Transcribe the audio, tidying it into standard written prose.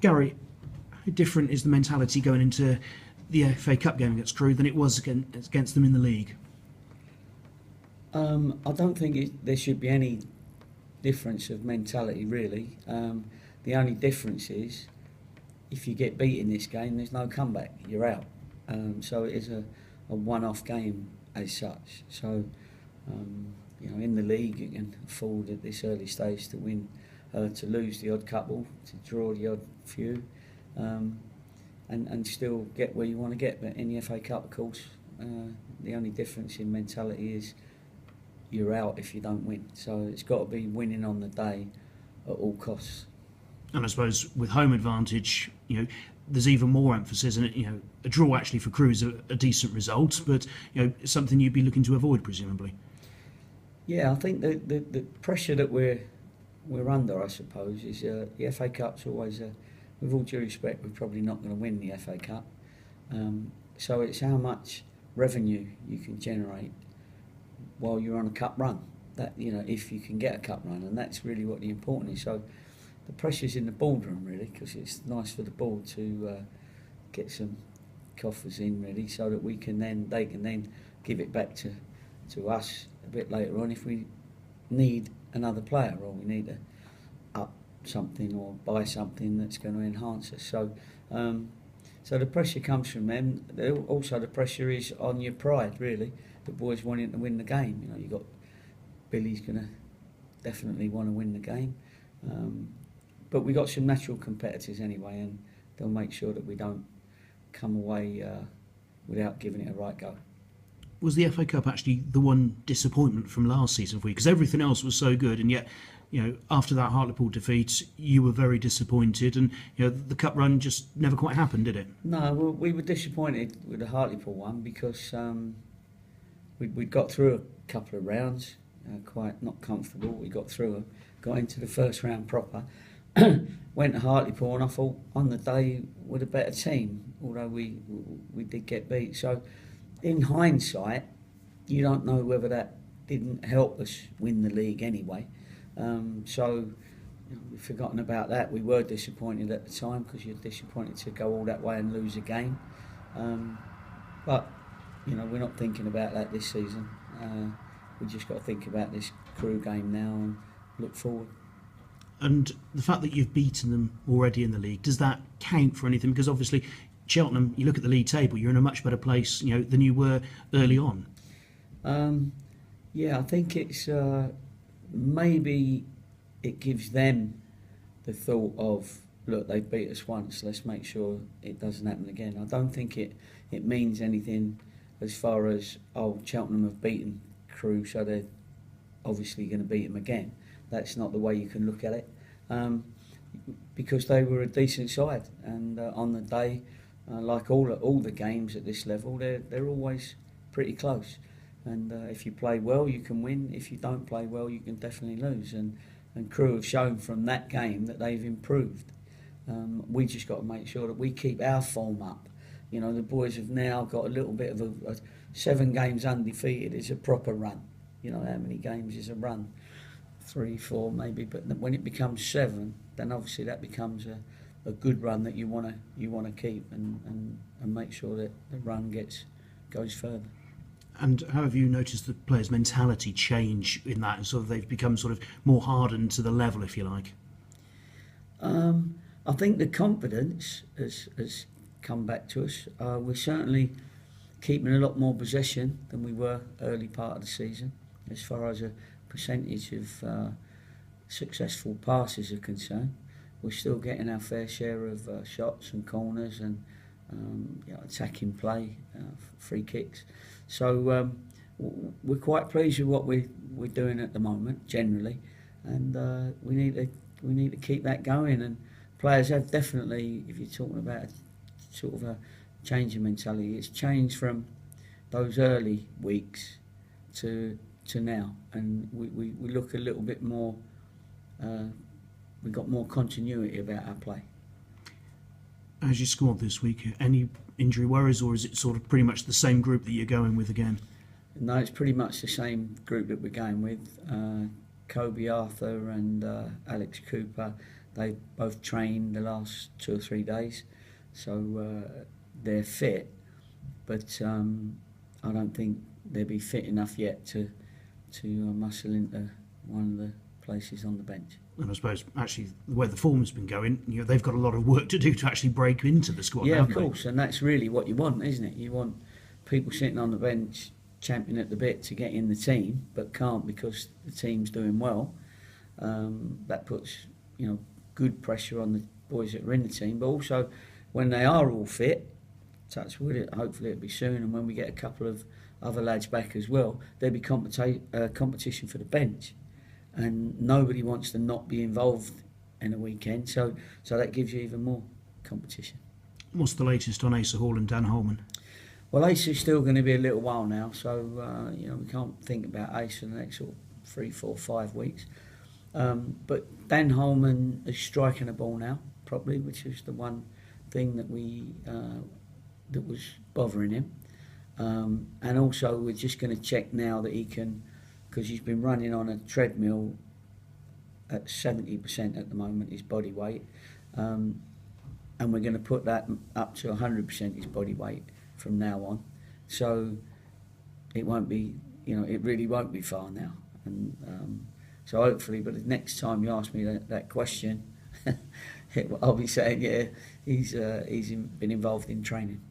Gary, how different is the mentality going into the FA Cup game against Crewe than it was against them in the league? I don't think there should be any difference of mentality, really. The only difference is if you get beat in this game, there's no comeback. You're out. So it is a one-off game as such. So, in the league, you can afford at this early stage to win, to lose the odd couple, to draw the odd few, and still get where you want to get. But in the FA Cup, of course, the only difference in mentality is you're out if you don't win. So it's got to be winning on the day at all costs. And I suppose with home advantage, there's even more emphasis, and a draw actually for Crewe is a decent result, but something you'd be looking to avoid, presumably. Yeah, I think the pressure that we're under, I suppose, is the FA Cup's always, with all due respect, we're probably not going to win the FA Cup. So it's how much revenue you can generate while you're on a cup run. That if you can get a cup run, and that's really what the important is. So the pressure's in the boardroom, really, because it's nice for the board to get some coffers in, really, so that they can then give it back to us a bit later on if we need another player or we need to up something or buy something that's going to enhance us. So the pressure comes from them. Also, the pressure is on your pride, really. The boys wanting to win the game. You got Billy's going to definitely want to win the game. But we got some natural competitors anyway, and they'll make sure that we don't come away without giving it a right go. Was the FA Cup actually the one disappointment from last season for you? Because everything else was so good, and yet, after that Hartlepool defeat, you were very disappointed, and the cup run just never quite happened, did it? No, we were disappointed with the Hartlepool one because we'd got through a couple of rounds, quite not comfortable. We got through them, got into the first round proper. Went to Hartlepool, and I thought on the day we're a better team, although we did get beat. So in hindsight, you don't know whether that didn't help us win the league anyway. So we've forgotten about that. We were disappointed at the time because you're disappointed to go all that way and lose a game. But we're not thinking about that this season. We just got to think about this Crewe game now and look forward. And the fact that you've beaten them already in the league, does that count for anything? Because obviously, Cheltenham, you look at the league table, you're in a much better place, than you were early on. Yeah, I think it's maybe it gives them the thought of, look, they've beat us once, let's make sure it doesn't happen again. I don't think it means anything as far as, Cheltenham have beaten Crewe, so they're obviously going to beat them again. That's not the way you can look at it, because they were a decent side, and on the day, like all the games at this level, they're always pretty close. And if you play well, you can win. If you don't play well, you can definitely lose. And Crewe have shown from that game that they've improved. We just got to make sure that we keep our form up. The boys have now got a little bit of a 7 games undefeated is a proper run. How many games is a run? 3, 4 maybe, but when it becomes 7, then obviously that becomes a good run that you want to keep and make sure that the run goes further. And how have you noticed the players' mentality change in that, and sort of they've become sort of more hardened to the level, if you like? I think the confidence has come back to us. We're certainly keeping a lot more possession than we were early part of the season, as far as a percentage of successful passes are concerned. We're still getting our fair share of shots and corners and attacking play, free kicks. So we're quite pleased with what we're doing at the moment, generally, and we need to keep that going. And players have definitely, if you're talking about sort of a change in mentality, it's changed from those early weeks to now, and we look a little bit more. We've got more continuity about our play. As you squad this week, any injury worries, or is it sort of pretty much the same group that you're going with again? No, it's pretty much the same group that we're going with. Kobe Arthur and Alex Cooper, They both trained the last 2 or 3 days, so they're fit. But I don't think they'll be fit enough yet to muscle into one of the places on the bench. And I suppose actually the way the form's been going, they've got a lot of work to do to actually break into the squad. Yeah, of haven't they? course, and that's really what you want, isn't it? You want people sitting on the bench champing at the bit to get in the team, but can't because the team's doing well. That puts good pressure on the boys that are in the team, but also when they are all fit, touch wood, hopefully it'll be soon, and when we get a couple of other lads back as well, there'll be competition for the bench, and nobody wants to not be involved in a weekend, so that gives you even more competition. What's the latest on Asa Hall and Dan Holman? Well, Asa is still going to be a little while now, so we can't think about Asa in the next sort of 3, 4, 5 weeks. But Dan Holman is striking a ball now properly, which is the one thing that that was bothering him. And also we're just going to check now that he can, because he's been running on a treadmill at 70% at the moment, his body weight, and we're going to put that up to 100% his body weight from now on. So it won't be, it really won't be far now. And so hopefully, but the next time you ask me that question, I'll be saying, yeah, he's been involved in training.